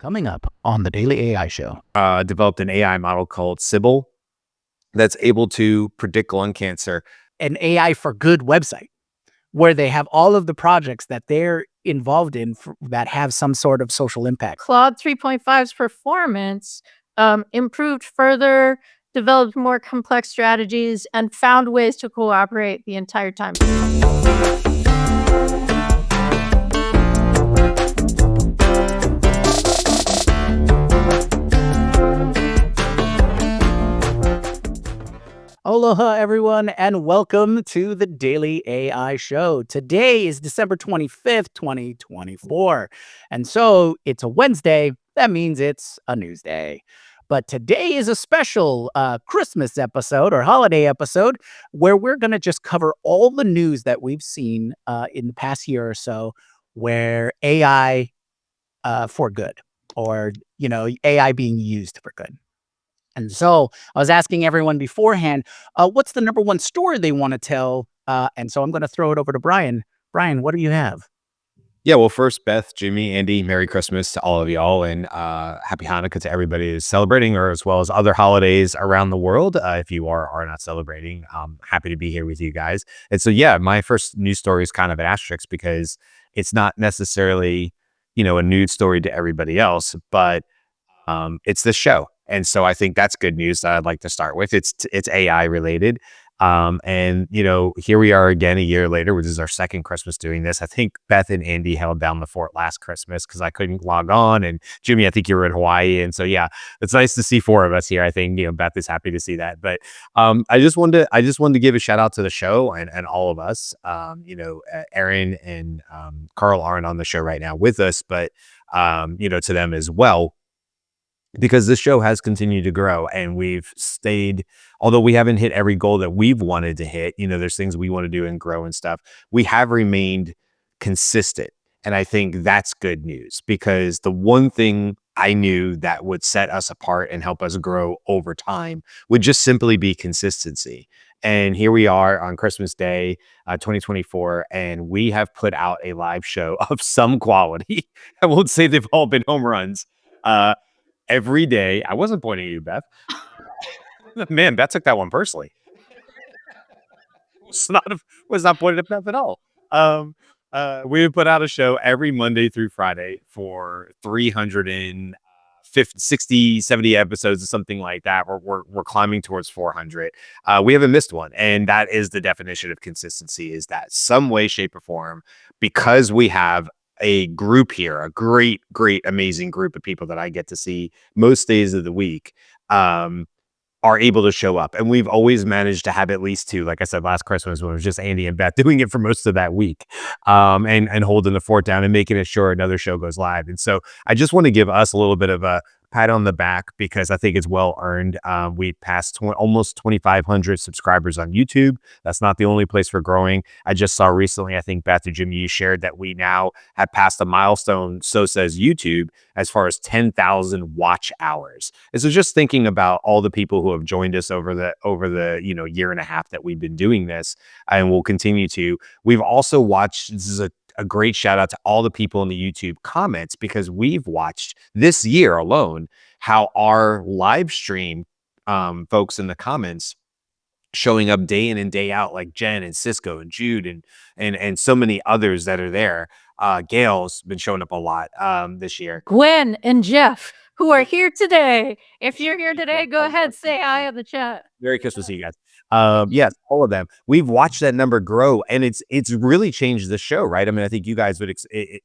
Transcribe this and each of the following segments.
Coming up on the Daily AI Show. Developed an AI model called Sybil that's able to predict lung cancer. An AIforGood website where they have all of the projects that they're involved in that have some sort of social impact. Claude 3.5's performance improved further, developed more complex strategies, and found ways to cooperate the entire time. Aloha, everyone, and welcome to the Daily AI Show. Today is December 25th, 2024. And so it's a Wednesday. That means it's a news day. But today is a special Christmas episode or holiday episode where we're going to just cover all the news that we've seen in the past year or so where AI for good or, AI being used for good. And so I was asking everyone beforehand, what's the number one story they want to tell? And so I'm going to throw it over to Brian. Brian, what do you have? Yeah, well, first, Beth, Jyunmi, Andy, Merry Christmas to all of y'all, and Happy Hanukkah to everybody who's celebrating, or as well as other holidays around the world. If you are not celebrating, I'm happy to be here with you guys. And so, yeah, my first news story is kind of an asterisk because it's not necessarily, a news story to everybody else, but it's this show. And so I think that's good news that I'd like to start with. It's AI related. And here we are again a year later, which is our second Christmas doing this. I think Beth and Andy held down the fort last Christmas because I couldn't log on. And Jyunmi, I think you were in Hawaii. And so, yeah, it's nice to see four of us here. I think, Beth is happy to see that. But I just wanted to give a shout out to the show and all of us. Aaron and Carl aren't on the show right now with us, but, to them as well, because this show has continued to grow and we've stayed, although we haven't hit every goal that we've wanted to hit, there's things we want to do and grow and stuff. We have remained consistent. And I think that's good news because the one thing I knew that would set us apart and help us grow over time would just simply be consistency. And here we are on Christmas Day, 2024, and we have put out a live show of some quality. I won't say they've all been home runs. Every day. I wasn't pointing at you, Beth. Man, Beth took that one personally. was not pointed at Beth at all. We put out a show every Monday through Friday for 360, 70 episodes or something like that. We're climbing towards 400. We haven't missed one. And that is the definition of consistency, is that some way, shape, or form, because we have a group here, a great, amazing group of people that I get to see most days of the week, are able to show up. And we've always managed to have at least two, like I said, last Christmas when it was just Andy and Beth doing it for most of that week, and holding the fort down and making it sure another show goes live. And so I just want to give us a little bit of a pat on the back because I think it's well earned. We passed almost 2,500 subscribers on YouTube. That's not the only place we're growing. I just saw recently, I think Beth or Jimmy, you shared that we now have passed a milestone, so says YouTube, as far as 10,000 watch hours. And so just thinking about all the people who have joined us over the year and a half that we've been doing this, and we'll continue to. We've also watched, this is a great shout out to all the people in the YouTube comments, because we've watched this year alone how our live stream folks in the comments showing up day in and day out, like Jen and Cisco and Jude and so many others that are there. Gail's been showing up a lot this year. Gwen and Jeff, who are here today. If you're here today, go ahead, say hi in the chat. Merry Christmas to you guys. Yes, all of them. We've watched that number grow, and it's really changed the show, right? I mean, I think you guys would,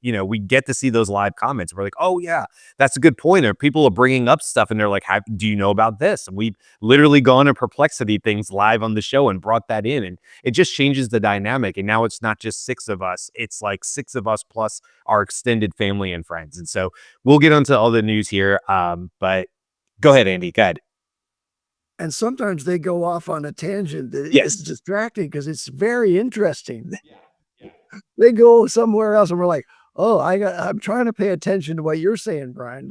we get to see those live comments. We're like, oh yeah, that's a good point. Or people are bringing up stuff, and they're like, do you know about this? And we've literally gone to perplexity things live on the show and brought that in, and it just changes the dynamic. And now it's not just six of us; it's like six of us plus our extended family and friends. And so we'll get onto all the news here, but go ahead, Andy. Go ahead. And sometimes they go off on a tangent that is distracting because it's very interesting. Yeah. They go somewhere else and we're like, oh, I'm trying to pay attention to what you're saying, Brian.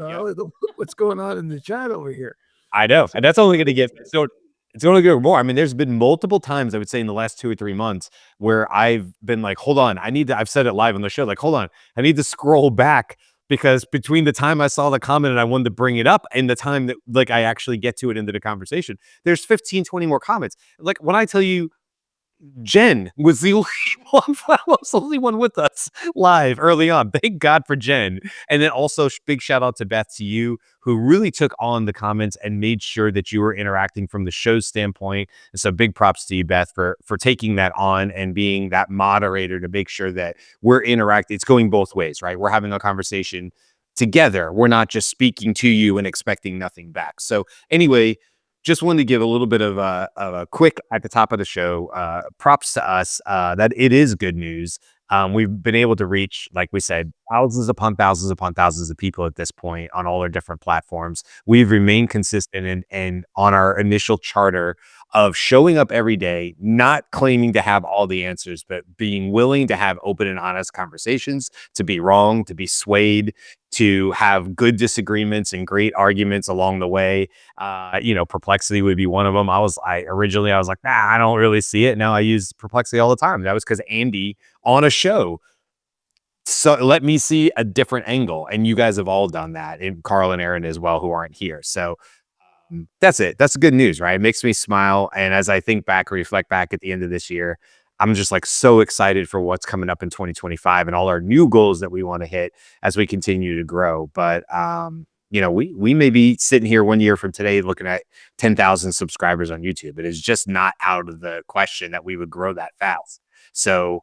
What's going on in the chat over here? I know. And that's only going to get, so it's only going to go more. I mean, there's been multiple times, I would say in the last 2 or 3 months, where I've been like, hold on, I've said it live on the show, like, hold on, I need to scroll back because between the time I saw the comment and I wanted to bring it up and the time that like I actually get to it into the conversation, there's 15, 20 more comments. Like when I tell you Jen was the only one with us live early on. Thank God for Jen. And then also big shout out to Beth, to you, who really took on the comments and made sure that you were interacting from the show's standpoint. And so big props to you, Beth, for taking that on and being that moderator to make sure that we're interacting. It's going both ways, right? We're having a conversation together. We're not just speaking to you and expecting nothing back. So anyway, just wanted to give a little bit of a quick at the top of the show props to us that it is good news. We've been able to reach, like we said, thousands upon thousands upon thousands of people at this point on all our different platforms. We've remained consistent and on our initial charter of showing up every day, not claiming to have all the answers, but being willing to have open and honest conversations, to be wrong, to be swayed, to have good disagreements and great arguments along the way. Perplexity would be one of them. Originally I was like, nah, I don't really see it. Now I use Perplexity all the time. That was because Andy on a show, so let me see a different angle. And you guys have all done that, and Carl and Aaron as well, who aren't here. So that's it. That's good news, right? It makes me smile. And as I think back, reflect back at the end of this year, I'm just like so excited for what's coming up in 2025 and all our new goals that we want to hit as we continue to grow. But we may be sitting here 1 year from today looking at 10,000 subscribers on YouTube. It is just not out of the question that we would grow that fast. So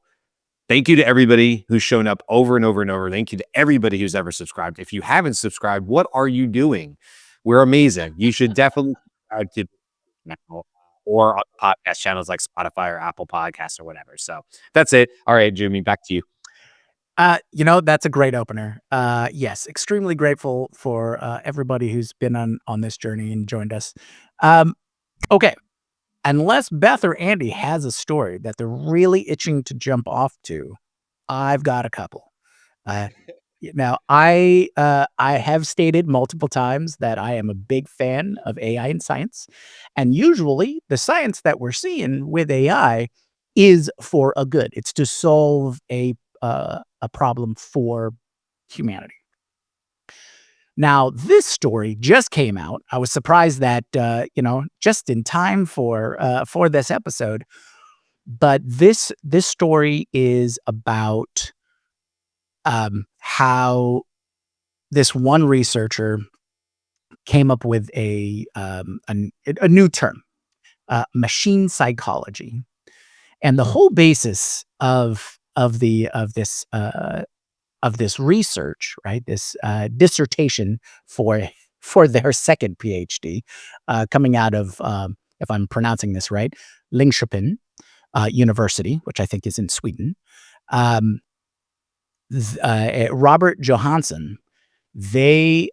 thank you to everybody who's shown up over and over and over. Thank you to everybody who's ever subscribed. If you haven't subscribed, what are you doing? We're amazing. You should definitely subscribe to now or on podcast channels like Spotify or Apple Podcasts or whatever. So that's it. All right, Jyunmi, back to you. That's a great opener. Yes, extremely grateful for everybody who's been on this journey and joined us. Okay. Unless Beth or Andy has a story that they're really itching to jump off to, I've got a couple. Now, I have stated multiple times that I am a big fan of AI and science, and usually the science that we're seeing with AI is for a good. It's to solve a problem for humanity. Now, this story just came out. I was surprised that just in time for this episode. But this story is about how this one researcher came up with a new term, machine psychology, and the whole basis of this research, right? This dissertation for their second PhD, coming out of, if I'm pronouncing this right, Linköping University, which I think is in Sweden. Robert Johansson, he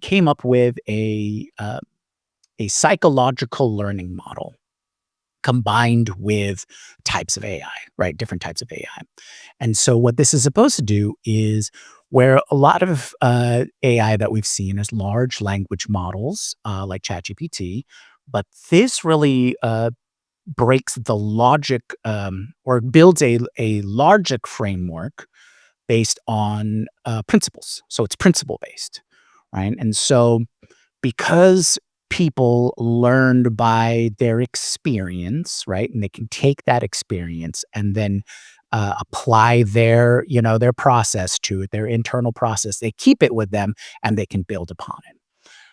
came up with a psychological learning model combined with types of AI, right? Different types of AI. And so what this is supposed to do is where a lot of AI that we've seen is large language models like ChatGPT, but this really breaks the logic or builds a logic framework based on principles. So it's principle based, right? And so because people learned by their experience, right? And they can take that experience and then apply their process to it, their internal process. They keep it with them and they can build upon it.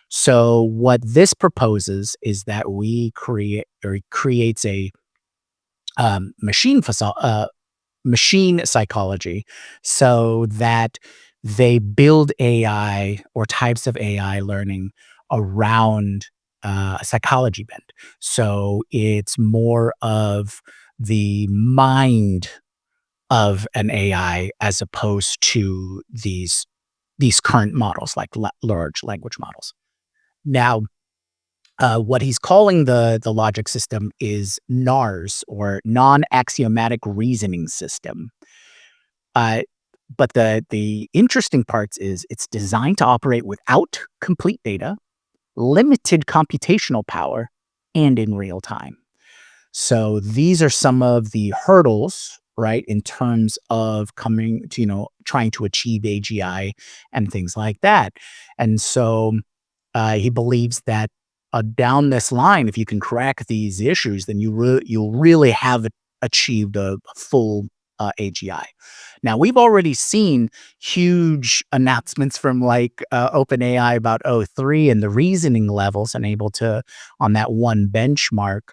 So what this proposes is that we creates a machine psychology so that they build AI or types of AI learning around a psychology bent. So it's more of the mind of an AI as opposed to these current models like large language models. Now, what he's calling the logic system is NARS, or non-axiomatic reasoning system. But the interesting parts is it's designed to operate without complete data, limited computational power, and in real time. So these are some of the hurdles right? In terms of coming to, trying to achieve AGI and things like that. And so he believes that down this line, if you can crack these issues, then you'll really have achieved a full AGI. Now, we've already seen huge announcements from like OpenAI about O3 and the reasoning levels, and able to, on that one benchmark,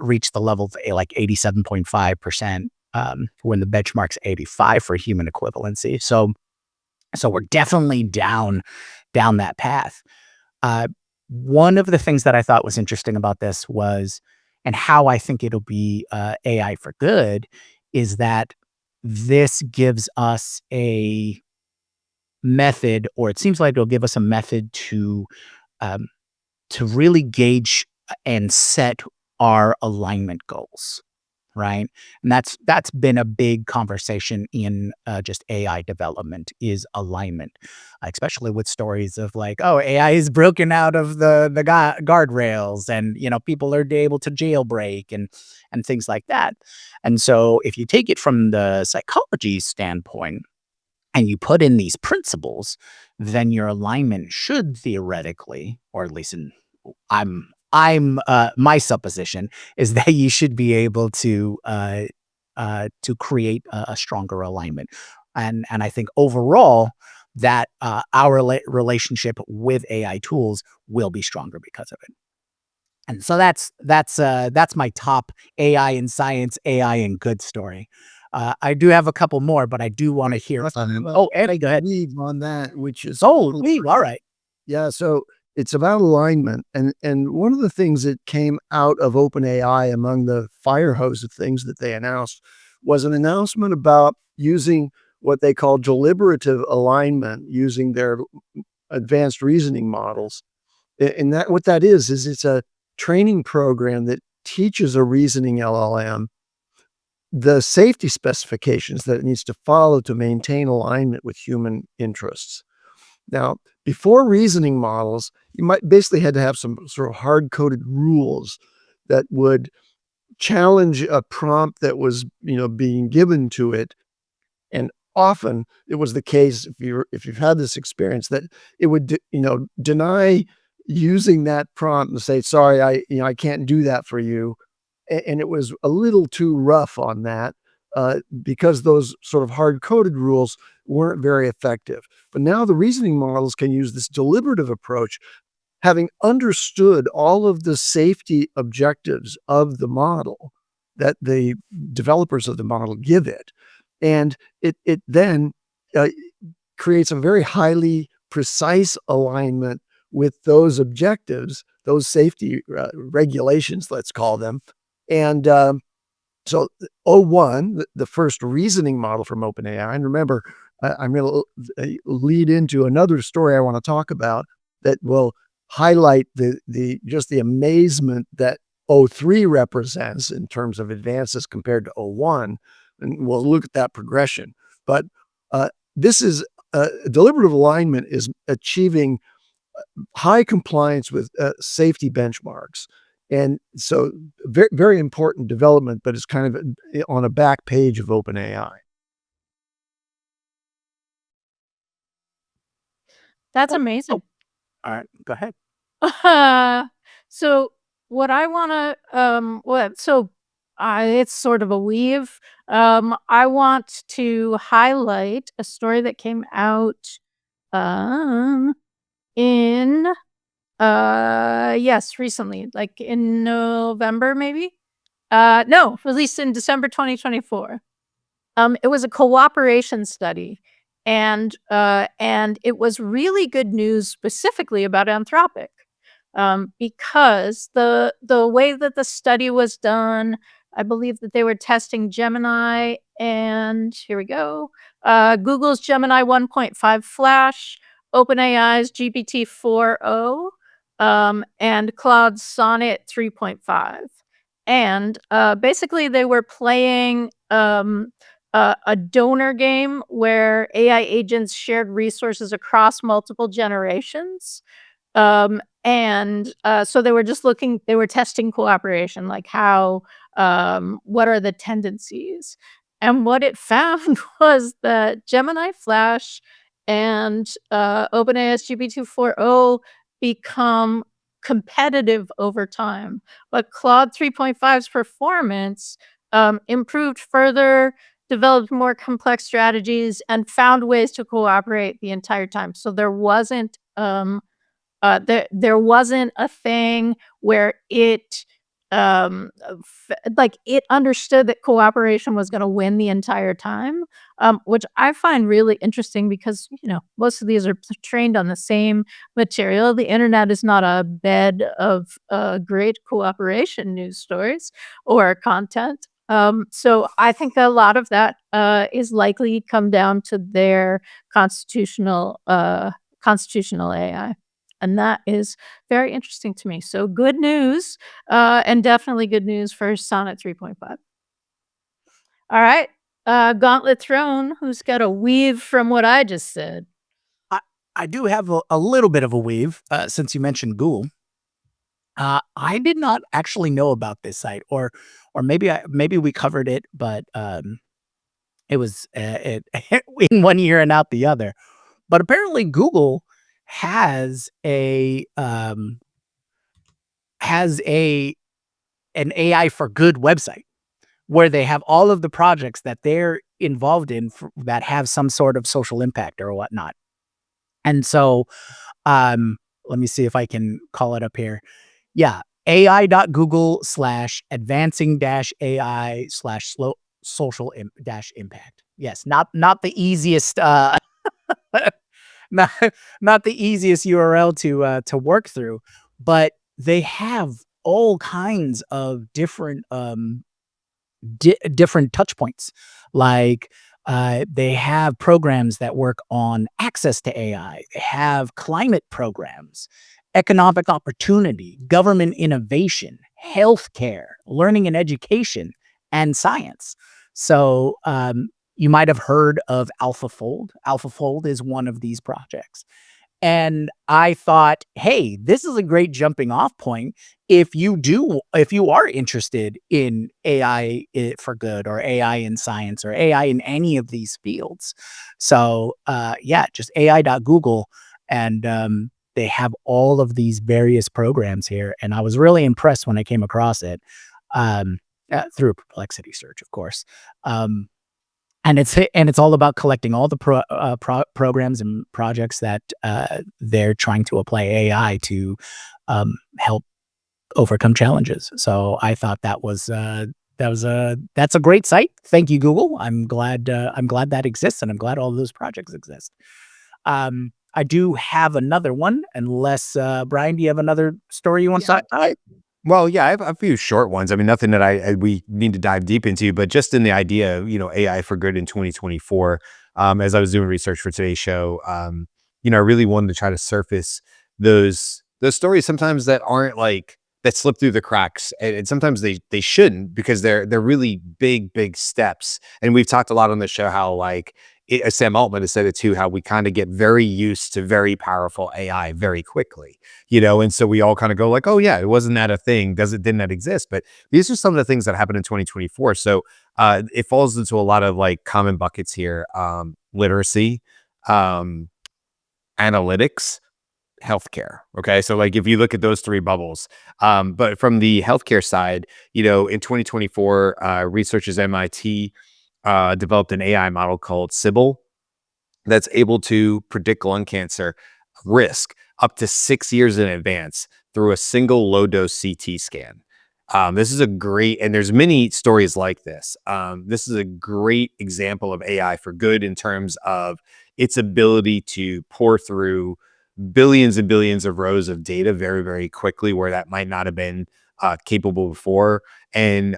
reach the level of like 87.5%, when the benchmark's 85 for human equivalency. So we're definitely down that path. One of the things that I thought was interesting about this was, and how I think it'll be AI for good, is that this gives us a method, or it seems like it'll give us a method um, to really gauge and set our alignment goals, right? And that's been a big conversation in just AI development, is alignment, especially with stories of like, oh, AI is broken out of the guardrails, and people are able to jailbreak and things like that. And so, if you take it from the psychology standpoint and you put in these principles, then your alignment should theoretically, or at least I'm my supposition is that you should be able to create a stronger alignment. And I think overall that our relationship with AI tools will be stronger because of it. And so that's my top AI in science, AI in good story. I do have a couple more, but I do want to hear. Oh, Andy, go ahead. Leave on that, which is Oh, leave. All right. yeah. So it's about alignment, and one of the things that came out of OpenAI among the fire hose of things that they announced was an announcement about using what they call deliberative alignment, using their advanced reasoning models. And that what that is it's a training program that teaches a reasoning LLM the safety specifications that it needs to follow to maintain alignment with human interests. Now, before reasoning models, you might basically had to have some sort of hard-coded rules that would challenge a prompt that was, being given to it. And often it was the case, if you've had this experience, that it would deny using that prompt and say, sorry, I can't do that for you. And it was a little too rough on that, because those sort of hard-coded rules weren't very effective. But now the reasoning models can use this deliberative approach, having understood all of the safety objectives of the model that the developers of the model give it. And it then creates a very highly precise alignment with those objectives, those safety regulations, let's call them. And so O1, the first reasoning model from OpenAI, and remember, I'm going to lead into another story I want to talk about that will highlight just the amazement that O3 represents in terms of advances compared to O1, and we'll look at that progression. But this is deliberative alignment is achieving high compliance with safety benchmarks. And so very, very important development, but it's kind of on a back page of OpenAI. That's amazing. All right, go ahead. So what I want to it's sort of a weave. I want to highlight a story that came out in yes, recently, like in November maybe. No, released in December 2024. It was a cooperation study, and it was really good news specifically about Anthropic, because the way that the study was done, I believe that they were testing Gemini, and here we go, Google's Gemini 1.5 Flash, OpenAI's GPT-4o, and Claude's Sonnet 3.5. And basically, they were playing a donor game where AI agents shared resources across multiple generations. So they were just they were testing cooperation, like what are the tendencies? And what it found was that Gemini Flash and OpenAI's GPT-4o become competitive over time. But Claude 3.5's performance improved further, developed more complex strategies, and found ways to cooperate the entire time. So there wasn't there wasn't a thing where it understood that cooperation was going to win the entire time, which I find really interesting because most of these are trained on the same material. The internet is not a bed of great cooperation news stories or content. So I think a lot of that is likely come down to their constitutional AI. And that is very interesting to me. So good news, and definitely good news for Sonnet 3.5. All right. Gauntlet Throne, who's got a weave from what I just said? I do have a little bit of a weave since you mentioned Google. I did not actually know about this site, or maybe we covered it, but it was in one year and out the other. But apparently, Google has an AIforGood website where they have all of the projects that they're involved in that have some sort of social impact or whatnot. And so, let me see if I can call it up here. Yeah, ai.google/advancing-AI/social-impact. Yes, not the easiest not not the easiest URL to work through, but they have all kinds of different different touch points. Like they have programs that work on access to AI. They have climate programs, economic opportunity, government innovation, healthcare, learning and education, and science. So you might have heard of AlphaFold. AlphaFold is one of these projects. And I thought, hey, this is a great jumping off point if you are interested in AI for good, or AI in science, or AI in any of these fields. So just ai.google, and they have all of these various programs here. And I was really impressed when I came across it through a Perplexity search, of course. And it's all about collecting all the programs and projects that they're trying to apply AI to help overcome challenges. So I thought that's a great site. Thank you, Google. I'm glad that exists, and I'm glad all of those projects exist. I do have another one, unless Brian, do you have another story you want to talk? Well, yeah, I have a few short ones. I mean, nothing that we need to dive deep into, but just in the idea of, AI for good in 2024, as I was doing research for today's show, I really wanted to try to surface those stories sometimes that aren't that slip through the cracks. And sometimes they shouldn't, because they're really big steps. And we've talked a lot on the show how Sam Altman has said it too, how we kind of get very used to very powerful AI very quickly, and so we all kind of go like, oh yeah, it wasn't that a thing? Didn't that exist? But these are some of the things that happened in 2024. So it falls into a lot of common buckets here: literacy, analytics, healthcare. Okay. So if you look at those three bubbles, but from the healthcare side, in 2024, researchers at MIT developed an AI model called Sybil that's able to predict lung cancer risk up to 6 years in advance through a single low-dose CT scan. This is a great, and there's many stories like this. This is a great example of AI for good in terms of its ability to pour through billions and billions of rows of data very, very quickly, where that might not have been capable before, and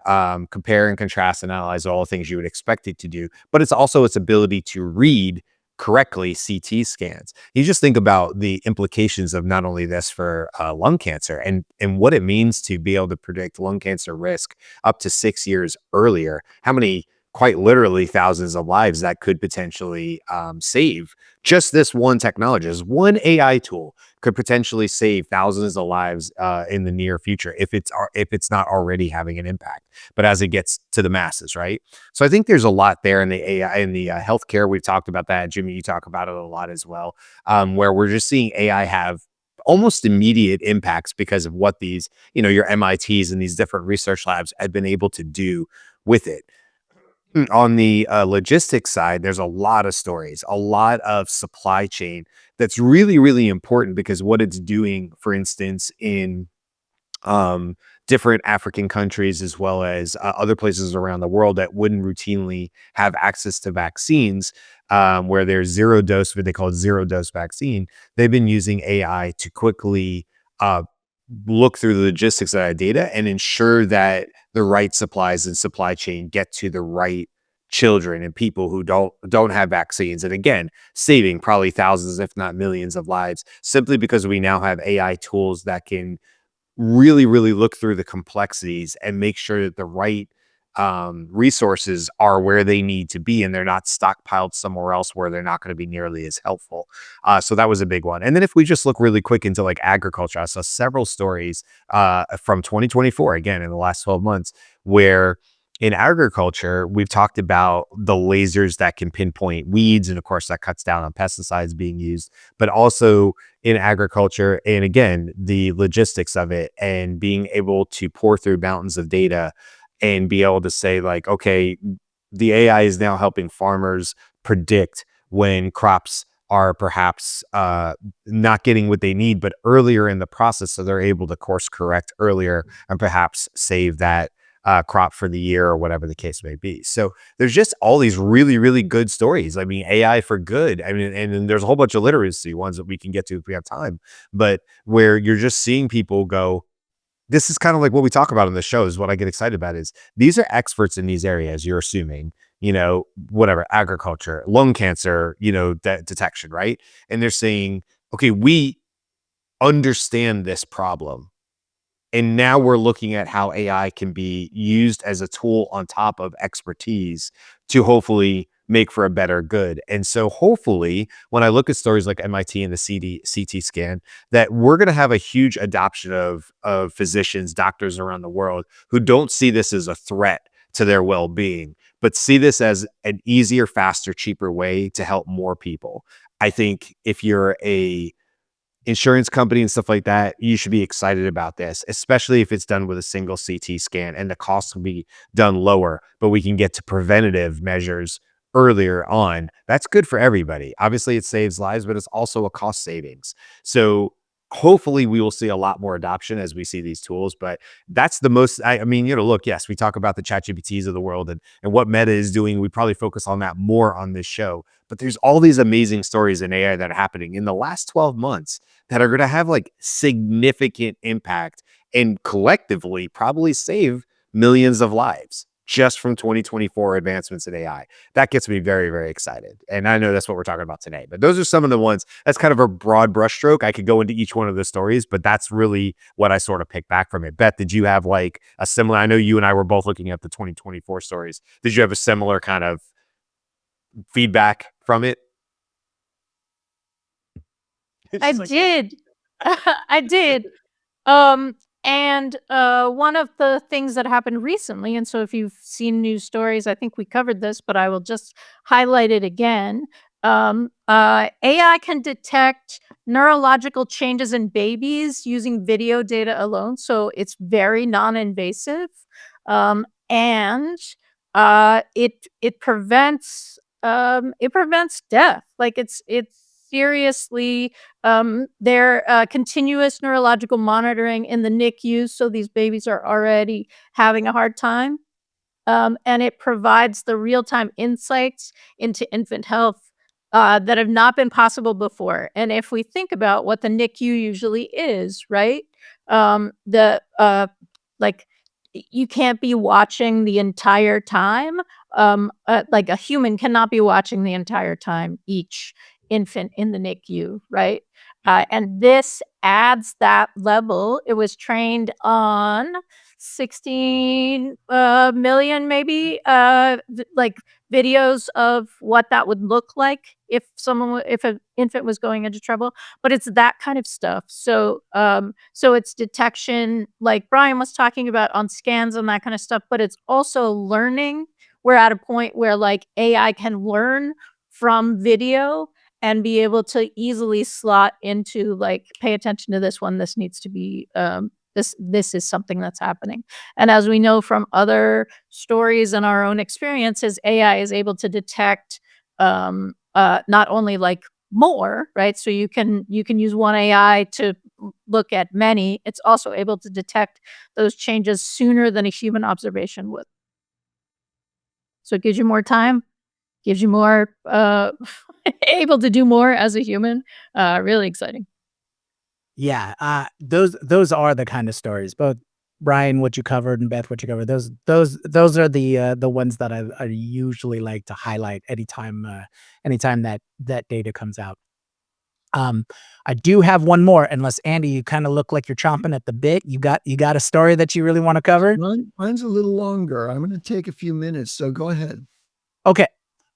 compare and contrast and analyze all the things you would expect it to do. But it's also its ability to read correctly CT scans. You just think about the implications of not only this for lung cancer and what it means to be able to predict lung cancer risk up to 6 years earlier. How many quite literally thousands of lives that could potentially save. Just this one technology, this one AI tool could potentially save thousands of lives in the near future if it's not already having an impact. But as it gets to the masses, right? So I think there's a lot there in the AI in the healthcare. We've talked about that. Jimmy, you talk about it a lot as well, where we're just seeing AI have almost immediate impacts because of what these, your MITs and these different research labs have been able to do with it. On the logistics side, there's a lot of stories, a lot of supply chain that's really, really important because what it's doing, for instance, in um, different African countries as well as other places around the world that wouldn't routinely have access to vaccines, where there's zero dose, what they call zero dose vaccine. They've been using AI to quickly uh, look through the logistics of that data and ensure that the right supplies and supply chain get to the right children and people who don't have vaccines, and again saving probably thousands if not millions of lives simply because we now have AI tools that can really, really look through the complexities and make sure that the right resources are where they need to be and they're not stockpiled somewhere else where they're not going to be nearly as helpful. So that was a big one. And then if we just look really quick into like agriculture, I saw several stories from 2024, again, in the last 12 months, where in agriculture, we've talked about the lasers that can pinpoint weeds. And of course, that cuts down on pesticides being used, but also in agriculture. And again, the logistics of it and being able to pour through mountains of data and be able to say like, okay, the AI is now helping farmers predict when crops are perhaps not getting what they need, but earlier in the process. So they're able to course correct earlier and perhaps save that crop for the year or whatever the case may be. So there's just all these really, really good stories. I mean, AI for good. I mean, and then there's a whole bunch of literacy ones that we can get to if we have time, but where you're just seeing people go, this is kind of like what we talk about on the show is what I get excited about is these are experts in these areas. You're assuming, whatever, agriculture, lung cancer, detection, right? And they're saying, okay, we understand this problem. And now we're looking at how AI can be used as a tool on top of expertise to hopefully make for a better good. And so hopefully when I look at stories like MIT and the CT scan, that we're going to have a huge adoption of physicians, doctors around the world who don't see this as a threat to their well-being, but see this as an easier, faster, cheaper way to help more people. I think if you're a insurance company and stuff like that, you should be excited about this, especially if it's done with a single CT scan and the cost will be done lower, but we can get to preventative measures earlier on. That's good for everybody. Obviously, it saves lives, but it's also a cost savings. So hopefully we will see a lot more adoption as we see these tools, but that's the most, I mean, look, yes, we talk about the ChatGPTs of the world and what Meta is doing. We probably focus on that more on this show, but there's all these amazing stories in AI that are happening in the last 12 months that are going to have like significant impact and collectively probably save millions of lives just from 2024 advancements in AI. That gets me very, very excited. And I know that's what we're talking about today, but those are some of the ones. That's kind of a broad brushstroke. I could go into each one of the stories, but that's really what I sort of picked back from it. Beth, did you have like a similar, I know you and I were both looking at the 2024 stories. Did you have a similar kind of feedback from it? I did. I did. And one of the things that happened recently, and so if you've seen news stories, I think we covered this, but I will just highlight it again. AI can detect neurological changes in babies using video data alone, so it's very non-invasive, and it prevents death. Like it's seriously their continuous neurological monitoring in the NICU, so these babies are already having a hard time. And it provides the real-time insights into infant health that have not been possible before. And if we think about what the NICU usually is, right? The like you can't be watching the entire time. Like a human cannot be watching the entire time infant in the NICU, right? And this adds that level. It was trained on 16 million, maybe, like videos of what that would look like if an infant was going into trouble. But it's that kind of stuff. So, so it's detection, like Brian was talking about on scans and that kind of stuff. But it's also learning. We're at a point where like AI can learn from video and be able to easily slot into like, pay attention to this one. This needs to be this is something that's happening. And as we know from other stories and our own experiences, AI is able to detect not only like more, right? So you can use one AI to look at many. It's also able to detect those changes sooner than a human observation would. So it gives you more time, gives you more able to do more as a human. Really exciting. Yeah, those are the kind of stories. Both Brian, what you covered, and Beth, what you covered. Those are the ones that I usually like to highlight anytime that data comes out. I do have one more, unless Andy, you kind of look like you're chomping at the bit. You got a story that you really want to cover? Mine's a little longer. I'm going to take a few minutes, so go ahead. Okay.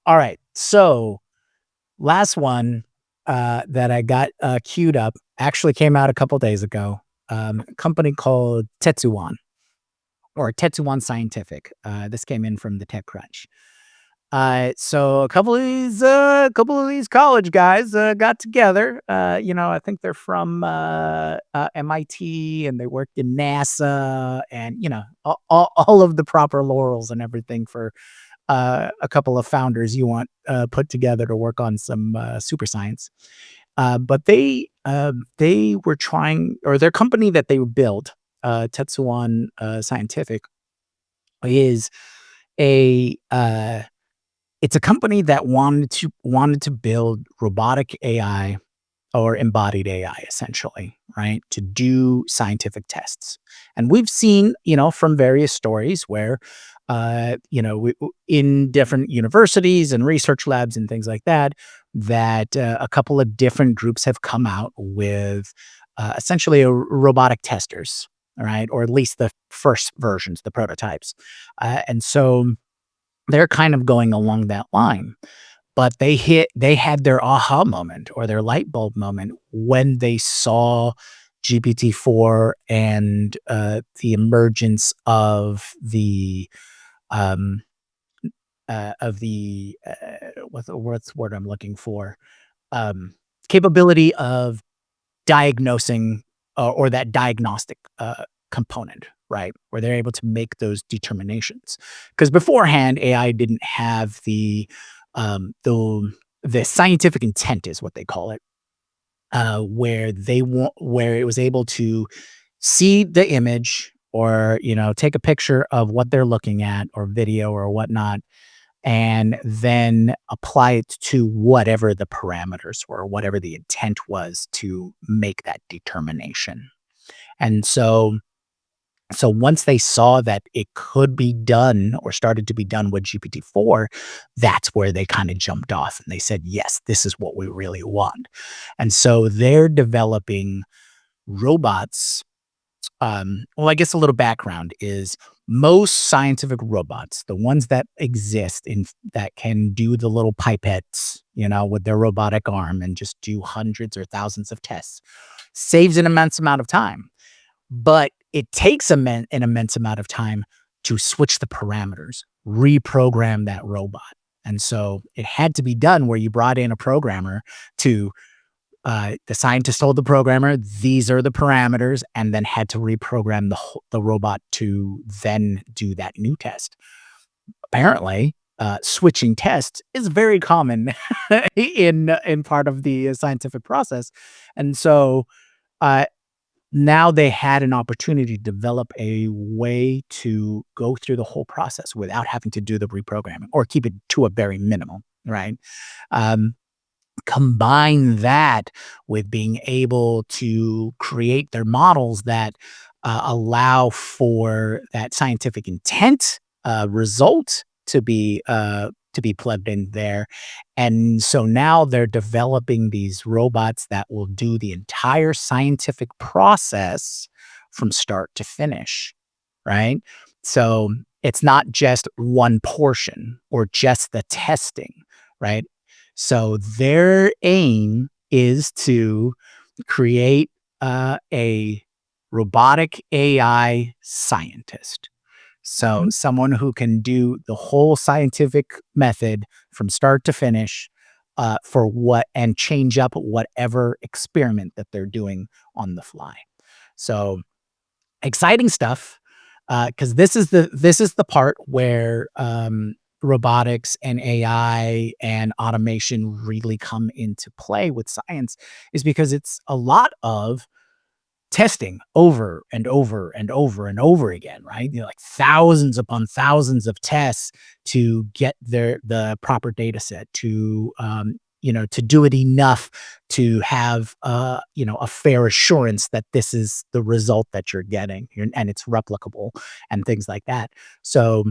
All right. So last one that I got queued up actually came out a couple days ago. A company called Tetsuwan or Tetsuwan Scientific. This came in from the TechCrunch. So a couple of these college guys got together. I think they're from MIT, and they worked in NASA, and all of the proper laurels and everything for a couple of founders you want put together to work on some super science. But they were trying, or their company that they built, Tetsuwan Scientific, is a it's a company that wanted to build robotic AI or embodied AI, essentially, right, to do scientific tests. And we've seen, from various stories where, in different universities and research labs and things like that, that a couple of different groups have come out with essentially robotic testers, all right, or at least the first versions, the prototypes. And so they're kind of going along that line. But they had their aha moment or their light bulb moment when they saw GPT-4 and the emergence of the what's the word I'm looking for, capability of diagnosing or that diagnostic component, right, where they're able to make those determinations. Because beforehand, AI didn't have the scientific intent, is what they call it, where it was able to see the image or take a picture of what they're looking at or video or whatnot, and then apply it to whatever the parameters were, whatever the intent was to make that determination. And so once they saw that it could be done or started to be done with GPT-4, that's where they kind of jumped off and they said, yes, this is what we really want. And so they're developing robots. Well, I guess a little background is most scientific robots, the ones that exist that can do the little pipettes, with their robotic arm and just do hundreds or thousands of tests, saves an immense amount of time. But it takes an immense amount of time to switch the parameters, reprogram that robot. And so it had to be done where you brought in a programmer to, the scientist told the programmer, these are the parameters, and then had to reprogram the robot to then do that new test. Apparently, switching tests is very common in part of the scientific process. And so now they had an opportunity to develop a way to go through the whole process without having to do the reprogramming or keep it to a very minimal, right? Combine that with being able to create their models that allow for that scientific intent result to be to be plugged in there. And so now they're developing these robots that will do the entire scientific process from start to finish, right? So it's not just one portion or just the testing, right? So their aim is to create a robotic AI scientist. So someone who can do the whole scientific method from start to finish for what and change up whatever experiment that they're doing on the fly. So exciting stuff because this is the part where robotics and AI and automation really come into play with science, is because it's a lot of testing over and over and over and over again, right? Like thousands upon thousands of tests to get the proper data set to to do it enough to have a fair assurance that this is the result that you're getting and it's replicable and things like that. So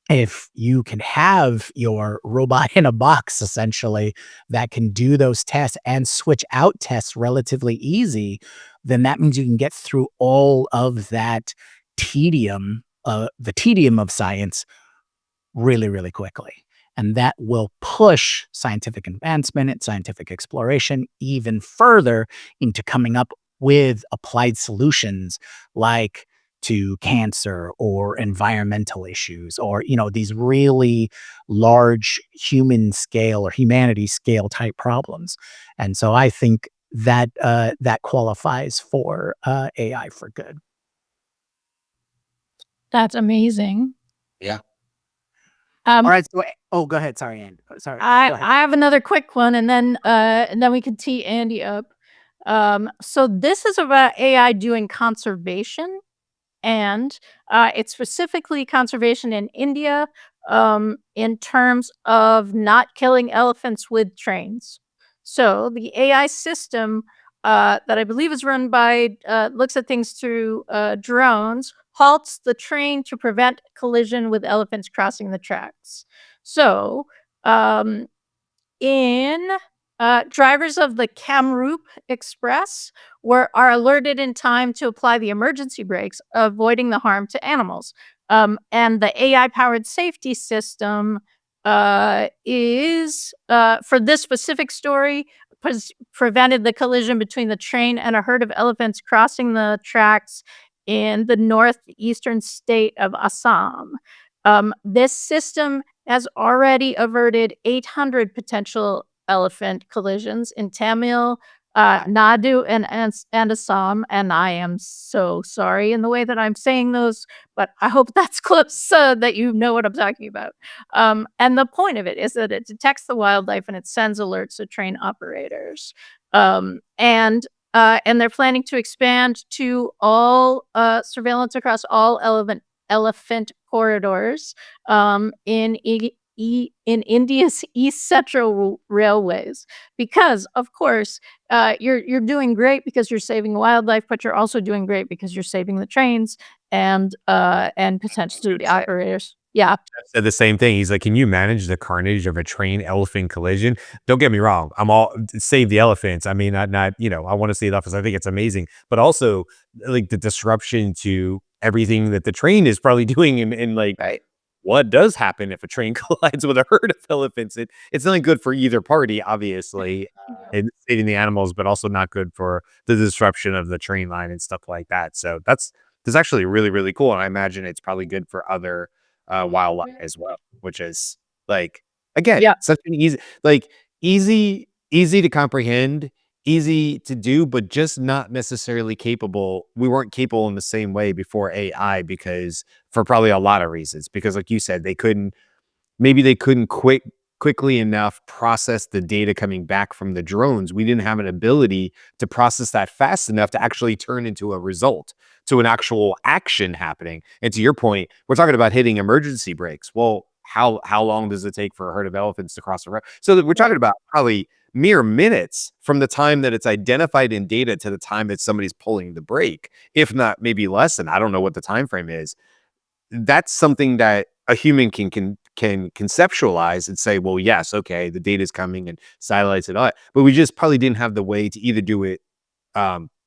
if you can have your robot in a box, essentially, that can do those tests and switch out tests relatively easy, then that means you can get through all of that tedium, the tedium of science really, really quickly. And that will push scientific advancement and scientific exploration even further into coming up with applied solutions like to cancer or environmental issues or these really large human scale or humanity scale type problems. And so I think that that qualifies for AI for good. That's amazing. Yeah. All right. So, go ahead. Sorry, Andy. Sorry. Go I ahead. have another quick one, and then we can tee Andy up. So this is about AI doing conservation, and it's specifically conservation in India, in terms of not killing elephants with trains. So the AI system that I believe is run by looks at things through drones, halts the train to prevent collision with elephants crossing the tracks. So in drivers of the Kamrup Express are alerted in time to apply the emergency brakes, avoiding the harm to animals. And the AI-powered safety system is for this specific story prevented the collision between the train and a herd of elephants crossing the tracks in the northeastern state of Assam. This system has already averted 800 potential elephant collisions in Tamil Nadu and Assam, and I am so sorry in the way that I'm saying those, but I hope that's close that you know what I'm talking about. And the point of it is that it detects the wildlife and it sends alerts to train operators. And they're planning to expand to all surveillance across all elephant corridors in India's East Central Railways, because of course you're doing great because you're saving wildlife, but you're also doing great because you're saving the trains and potentially the operators. Yeah. Said the same thing. He's like, "Can you manage the carnage of a train elephant collision?" Don't get me wrong. I'm all save the elephants. I mean, not I want to see the elephants. I think it's amazing, but also like the disruption to everything that the train is probably doing in like Right. what does happen if a train collides with a herd of elephants. It's not good for either party, obviously, in saving the animals, but also not good for the disruption of the train line and stuff like that. So that's actually really, really cool. And I imagine it's probably good for other wildlife as well, which is like, again, Yeah. such an easy to comprehend, easy to do, but just not necessarily capable. We weren't capable in the same way before AI because for probably a lot of reasons, because like you said, they couldn't quickly enough process the data coming back from the drones. We didn't have an ability to process that fast enough to actually turn into a result, to an actual action happening. And to your point, we're talking about hitting emergency brakes. Well, how long does it take for a herd of elephants to cross the road? So that we're talking about probably mere minutes from the time that it's identified in data to the time that somebody's pulling the brake, if not maybe less than. I don't know what the time frame is. That's something that a human can can conceptualize and say, well, yes, okay, the data is coming and satellites and all that, but we just probably didn't have the way to either do it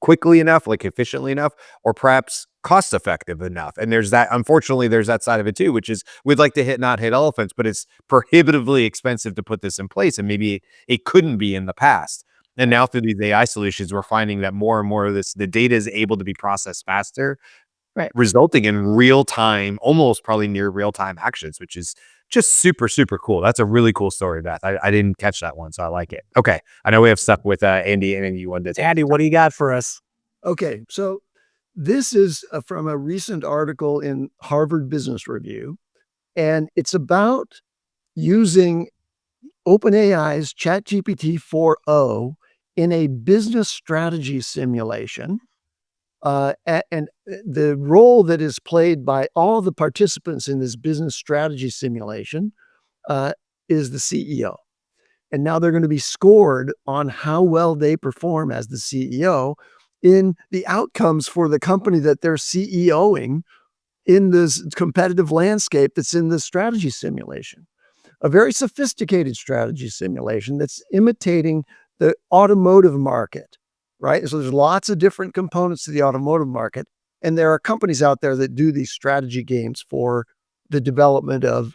quickly enough, like efficiently enough, or perhaps cost effective enough. And unfortunately, there's that side of it too, which is we'd like to not hit elephants, but it's prohibitively expensive to put this in place. And maybe it couldn't be in the past. And now through these AI solutions, we're finding that more and more of the data is able to be processed faster, Right. resulting in real time, almost probably near real time actions, which is just super, super cool. That's a really cool story, Beth. I didn't catch that one, so I like it. Okay. I know we have stuff with Andy, and then you wanted to Andy, what do you got for us? Okay, so this is from a recent article in Harvard Business Review, and it's about using OpenAI's ChatGPT 4o in a business strategy simulation. And the role that is played by all the participants in this business strategy simulation is the CEO. And now they're going to be scored on how well they perform as the CEO in the outcomes for the company that they're CEOing in this competitive landscape that's in the strategy simulation. A very sophisticated strategy simulation that's imitating the automotive market, right? So there's lots of different components to the automotive market, and there are companies out there that do these strategy games for the development of,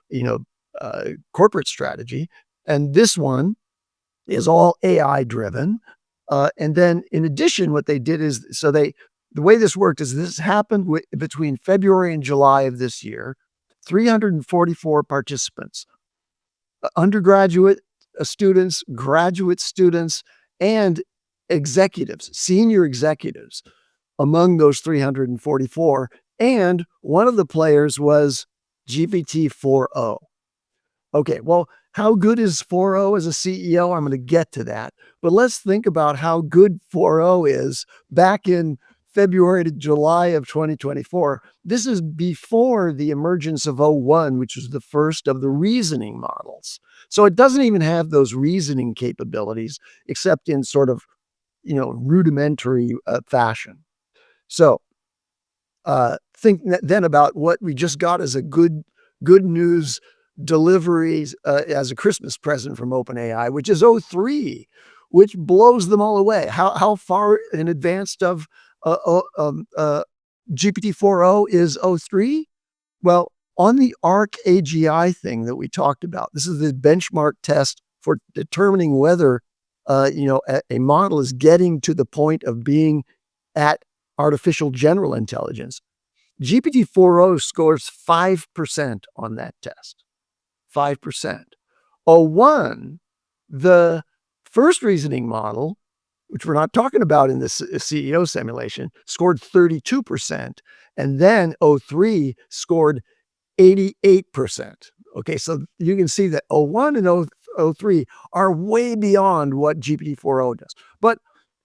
corporate strategy. And this one is all AI driven. And then in addition, what they did is, the way this worked is this happened between February and July of this year, 344 participants, undergraduate students, graduate students, and executives, senior executives among those 344. And one of the players was GPT 4o. Okay, well, how good is 4o as a CEO? I'm going to get to that. But let's think about how good 4o is back in February to July of 2024. This is before the emergence of O1, which was the first of the reasoning models. So it doesn't even have those reasoning capabilities, except in sort of, rudimentary fashion. So think then about what we just got as a good news deliveries as a Christmas present from OpenAI, which is O3, which blows them all away. How far in advance of GPT-4o is O3? Well, on the ARC AGI thing that we talked about, this is the benchmark test for determining whether a model is getting to the point of being at artificial general intelligence. GPT-4o scores 5% on that test. 5%. O1, the first reasoning model, which we're not talking about in this CEO simulation, scored 32%. And then O3 scored 88%. Okay, so you can see that O1 and O3 are way beyond what GPT-4o does. But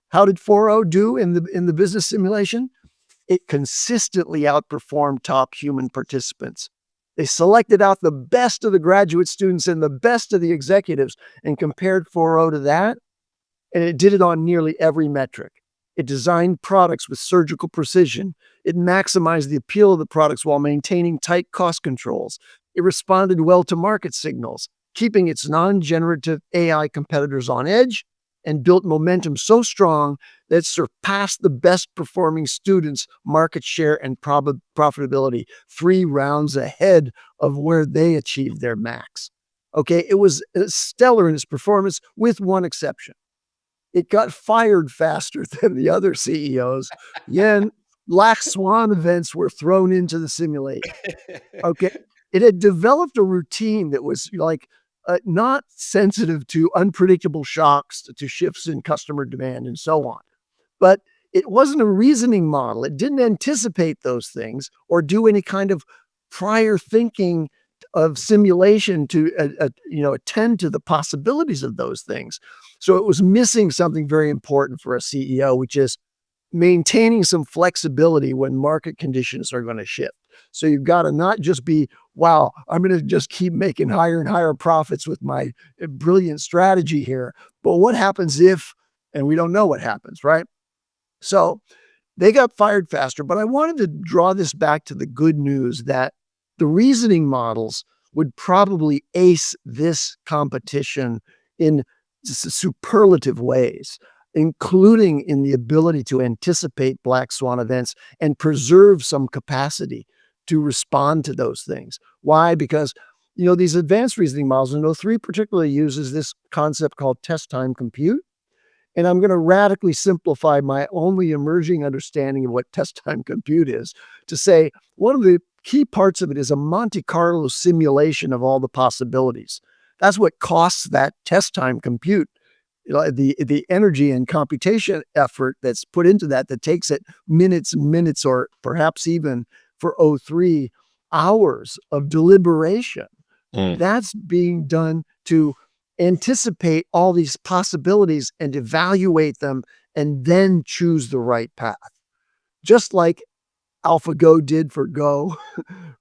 how did 4o do in the business simulation? It consistently outperformed top human participants. They selected out the best of the graduate students and the best of the executives and compared 4o to that, and it did it on nearly every metric. It designed products with surgical precision. It maximized the appeal of the products while maintaining tight cost controls. It responded well to market signals, keeping its non-generative AI competitors on edge, and built momentum so strong that it surpassed the best performing students' market share and profitability 3 rounds ahead of where they achieved their max. Okay, it was stellar in its performance with one exception. It got fired faster than the other CEOs. Then black swan events were thrown into the simulation. Okay, it had developed a routine that was like not sensitive to unpredictable shocks, to shifts in customer demand, and so on. But it wasn't a reasoning model. It didn't anticipate those things or do any kind of prior thinking of simulation to attend to the possibilities of those things. So it was missing something very important for a CEO, which is maintaining some flexibility when market conditions are going to shift. So you've got to not just be, wow, I'm going to just keep making higher and higher profits with my brilliant strategy here. But what happens if, and we don't know what happens, right? So they got fired faster. But I wanted to draw this back to the good news that the reasoning models would probably ace this competition in superlative ways, including in the ability to anticipate black swan events and preserve some capacity to respond to those things. Why? Because these advanced reasoning models, and O3 particularly uses this concept called test time compute. And I'm going to radically simplify my only emerging understanding of what test time compute is to say one of the key parts of it is a Monte Carlo simulation of all the possibilities. That's what costs that test time compute. The energy and computation effort that's put into that takes it minutes, or perhaps even for O3 hours of deliberation. That's being done to anticipate all these possibilities and evaluate them and then choose the right path. Just like AlphaGo did for Go,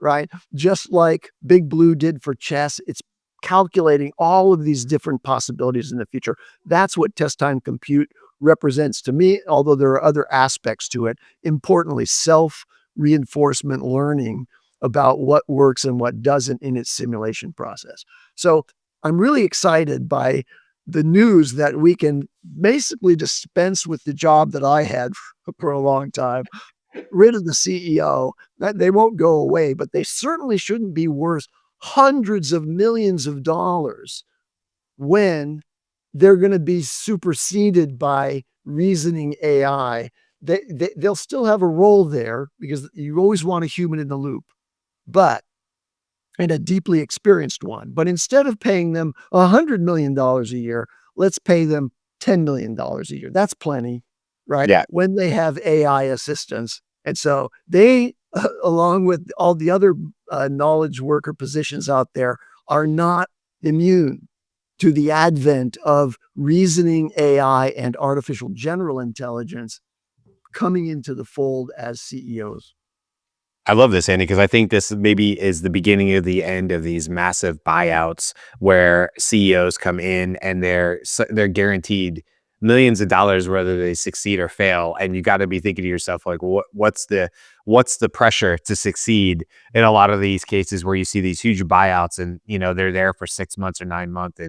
right? Just like Big Blue did for chess. It's calculating all of these different possibilities in the future. That's what test time compute represents to me, although there are other aspects to it. Importantly, self-reinforcement learning about what works and what doesn't in its simulation process. So I'm really excited by the news that we can basically dispense with the job that I had for a long time, rid of the CEO. They won't go away, but they certainly shouldn't be worth hundreds of millions of dollars when they're going to be superseded by reasoning AI. They'll still have a role there because you always want a human in the loop, and a deeply experienced one. But instead of paying them $100 million a year, let's pay them $10 million a year. That's plenty, right? Yeah. When they have AI assistants. And so they, along with all the other knowledge worker positions out there, are not immune to the advent of reasoning AI and artificial general intelligence coming into the fold as CEOs. I love this, Andy, because I think this maybe is the beginning of the end of these massive buyouts where CEOs come in and they're guaranteed millions of dollars whether they succeed or fail, and you got to be thinking to yourself like, what's the pressure to succeed in a lot of these cases where you see these huge buyouts and they're there for 6 months or 9 months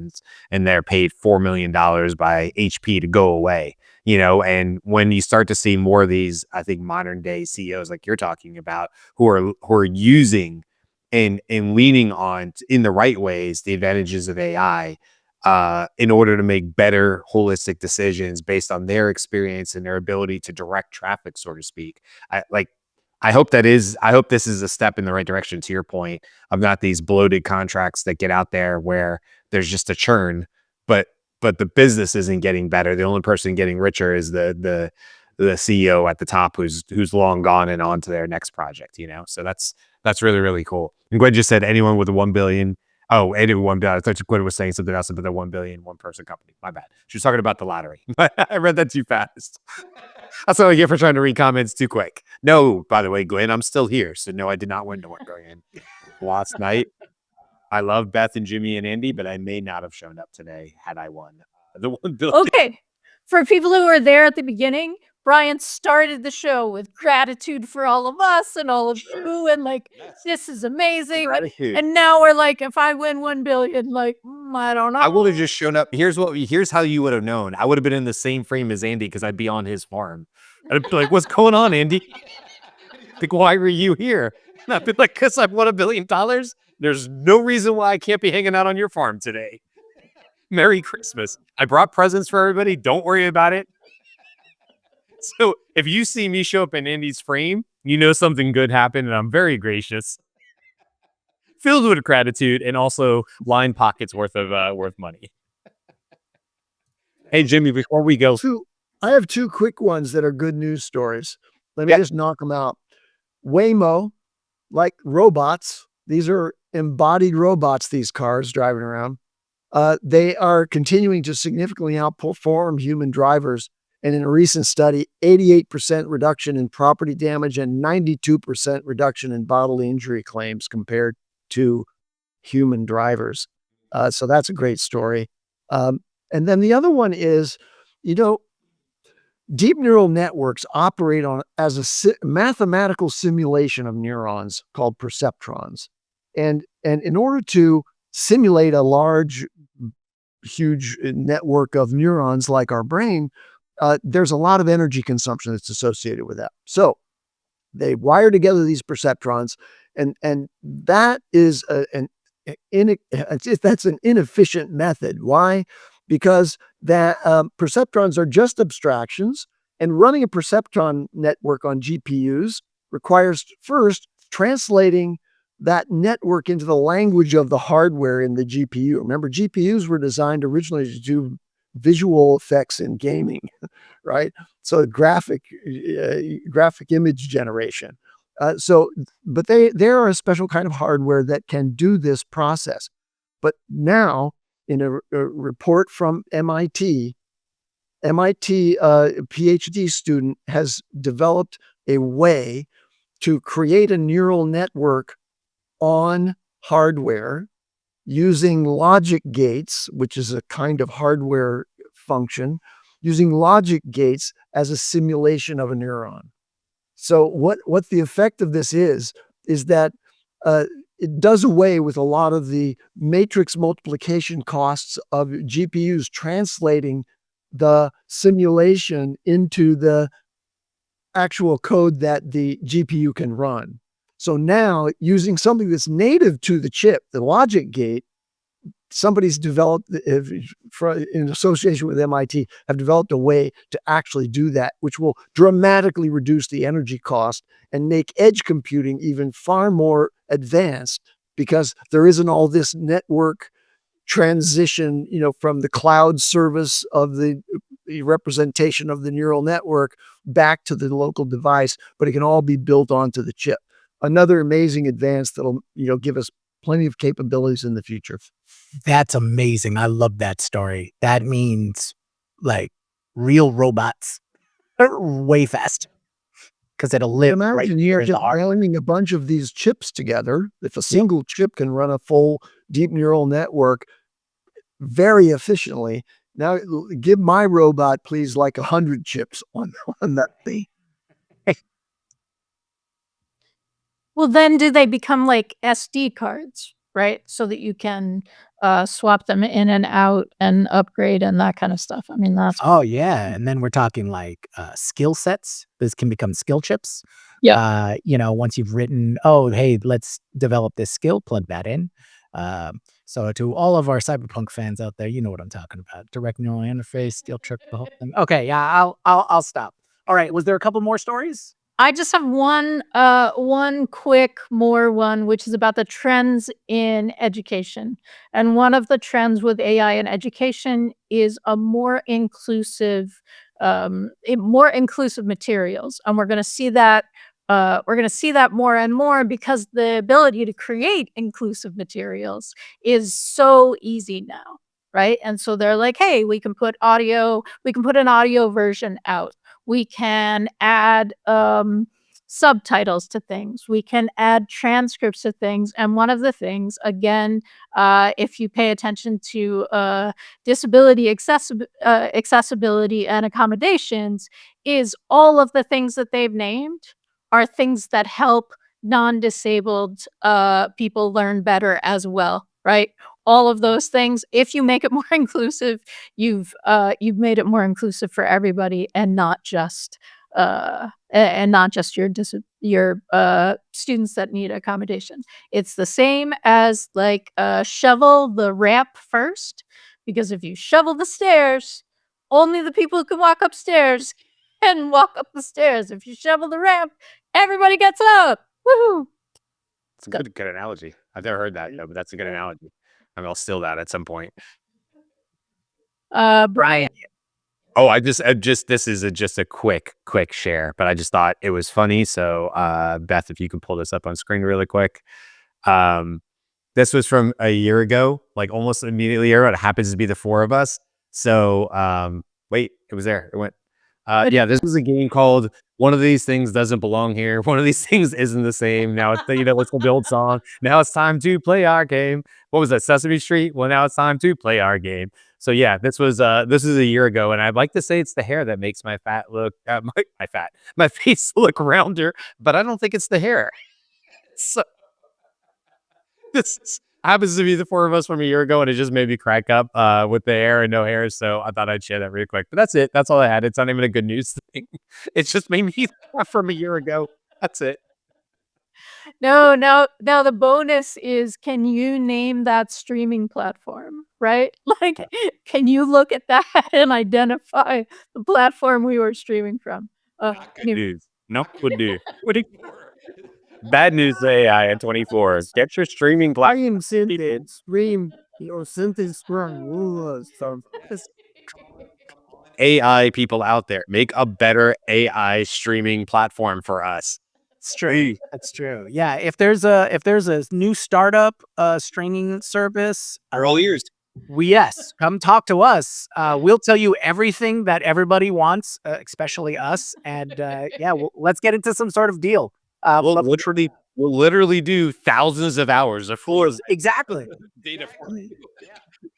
and they're paid $4 million by HP to go away. And when you start to see more of these, I think modern day CEOs like you're talking about who are using and leaning on in the right ways the advantages of AI in order to make better holistic decisions based on their experience and their ability to direct traffic, so to speak. I hope this is a step in the right direction, to your point of not these bloated contracts that get out there where there's just a churn, but the business isn't getting better. The only person getting richer is the CEO at the top who's long gone and on to their next project, So that's really, really cool. And Gwen just said anyone with a 1 billion. Oh, anyone 1 billion. I thought Gwen was saying something else about the 1 billion one person company. My bad. She was talking about the lottery. I read that too fast. That's what I get for trying to read comments too quick. No, by the way, Gwen, I'm still here. So no, I did not win the 1 billion last night. I love Beth and Jyunmi and Andy, but I may not have shown up today had I won the 1 billion. Okay. For people who are there at the beginning, Brian started the show with gratitude for all of us and all of you, and this is amazing. Gratitude. And now we're like, if I win 1 billion, I don't know. I would have just shown up. Here's how you would have known. I would have been in the same frame as Andy because I'd be on his farm. I'd be like, what's going on, Andy? Like, why were you here? And I'd be like, because I've won $1 billion. There's no reason why I can't be hanging out on your farm today. Merry Christmas. I brought presents for everybody. Don't worry about it. So if you see me show up in Andy's frame, you know something good happened, and I'm very gracious, filled with gratitude, and also line pockets worth money. Hey, Jyunmi, before we go, I have two quick ones that are good news stories. Let me just knock them out. Waymo, like robots, these are embodied robots, these cars driving around. They are continuing to significantly outperform human drivers. And in a recent study, 88% reduction in property damage and 92% reduction in bodily injury claims compared to human drivers. So that's a great story. And then the other one is, deep neural networks operate as a mathematical simulation of neurons called perceptrons. And And in order to simulate a large, huge network of neurons like our brain, there's a lot of energy consumption that's associated with that. So they wire together these perceptrons, and that is that's an inefficient method. Why? Because that perceptrons are just abstractions, and running a perceptron network on GPUs requires first translating that network into the language of the hardware in the GPU. Remember, GPUs were designed originally to do visual effects in gaming, right? So graphic image generation. But they are a special kind of hardware that can do this process. But now, in a report from MIT PhD student has developed a way to create a neural network on hardware using logic gates, which is a kind of hardware function, using logic gates as a simulation of a neuron. So what the effect of this is that it does away with a lot of the matrix multiplication costs of GPUs translating the simulation into the actual code that the GPU can run. So now, using something that's native to the chip, the logic gate, somebody's developed, in association with MIT, have developed a way to actually do that, which will dramatically reduce the energy cost and make edge computing even far more advanced, because there isn't all this network transition, from the cloud service of the representation of the neural network back to the local device, but it can all be built onto the chip. Another amazing advance that'll, give us plenty of capabilities in the future. That's amazing. I love that story. That means like real robots are way faster because it'll live right Imagine you're where the just heart. welding a bunch of these chips together. If a single chip can run a full deep neural network very efficiently, now give my robot, please, like 100 chips on that thing. Well, then do they become like SD cards, right? So that you can swap them in and out and upgrade and that kind of stuff. I mean, that's Oh yeah, and then we're talking like skill sets. This can become skill chips. yeah. Once you've written, oh hey, let's develop this skill, plug that in. So to all of our cyberpunk fans out there, you know what I'm talking about. Direct neural interface, steel trick, the whole thing. Okay, yeah, I'll stop. All right, was there a couple more stories? I just have one quick more one, which is about the trends in education. And one of the trends with AI in education is a more inclusive materials. And we're gonna see that more and more, because the ability to create inclusive materials is so easy now. Right. And so they're like, hey, we can put an audio version out. We can add subtitles to things. We can add transcripts to things. And one of the things, again, if you pay attention to disability accessibility and accommodations, is all of the things that they've named are things that help non-disabled people learn better as well, right? All of those things, if you make it more inclusive, you've made it more inclusive for everybody, and not just your students that need accommodation. It's the same as like shovel the ramp first, because if you shovel the stairs, only the people who can walk upstairs can walk up the stairs. If you shovel the ramp, everybody gets up. Woohoo! It's a good analogy. I've never heard that, but that's a good analogy. I mean, I'll steal that at some point. Brian. Oh, this is just a quick share, but I just thought it was funny. So, Beth, if you can pull this up on screen really quick. This was from a year ago, like almost immediately. It happens to be the four of us. So, wait, it was there. It went. Yeah, this was a game called "One of These Things Doesn't Belong Here." One of these things isn't the same. Now it's it's the build song. Now it's time to play our game. What was that? Sesame Street. Well, now it's time to play our game. So yeah, this was a year ago, and I'd like to say it's the hair that makes my my face look rounder, but I don't think it's the hair. So This happens to be the four of us from a year ago, and it just made me crack up with the hair and no hair. So I thought I'd share that really quick. But that's it. That's all I had. It's not even a good news thing. It's just made me laugh from a year ago. That's it. No, now the bonus is, can you name that streaming platform, right? Like, can you look at that and identify the platform we were streaming from? Good Anyway. news. No good news. Bad news to AI at 24. Get your streaming I platform. am sentient stream your sentence from AI people out there, make a better AI streaming platform for us. It's true. That's true. Yeah. If there's a new startup streaming service, We're all ears. yes, come talk to us. We'll tell you everything that everybody wants, especially us. And yeah, let's get into some sort of deal. We'll literally do thousands of hours of floors. Exactly. Data for you.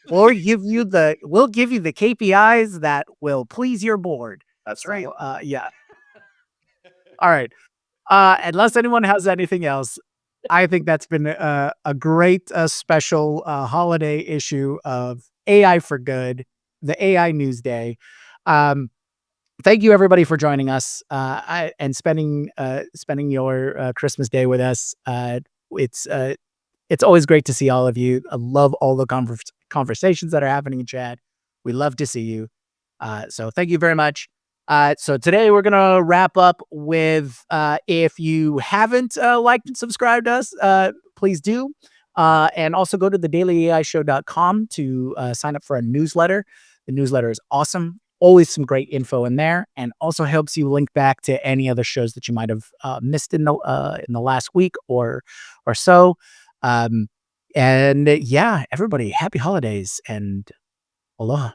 We'll give you the KPIs that will please your board. That's right. Yeah. All right. Unless anyone has anything else, I think that's been a great special holiday issue of AI for Good, the AI News Day. Thank you everybody for joining us and spending your Christmas day with us. It's always great to see all of you. I love all the conversations that are happening in chat. We love to see you. So thank you very much. So today we're going to wrap up with, if you haven't liked and subscribed to us, please do. And also go to thedailyAIshow.com to sign up for a newsletter. The newsletter is awesome. Always some great info in there, and also helps you link back to any other shows that you might have missed in the last week or so. And yeah, everybody, happy holidays and aloha.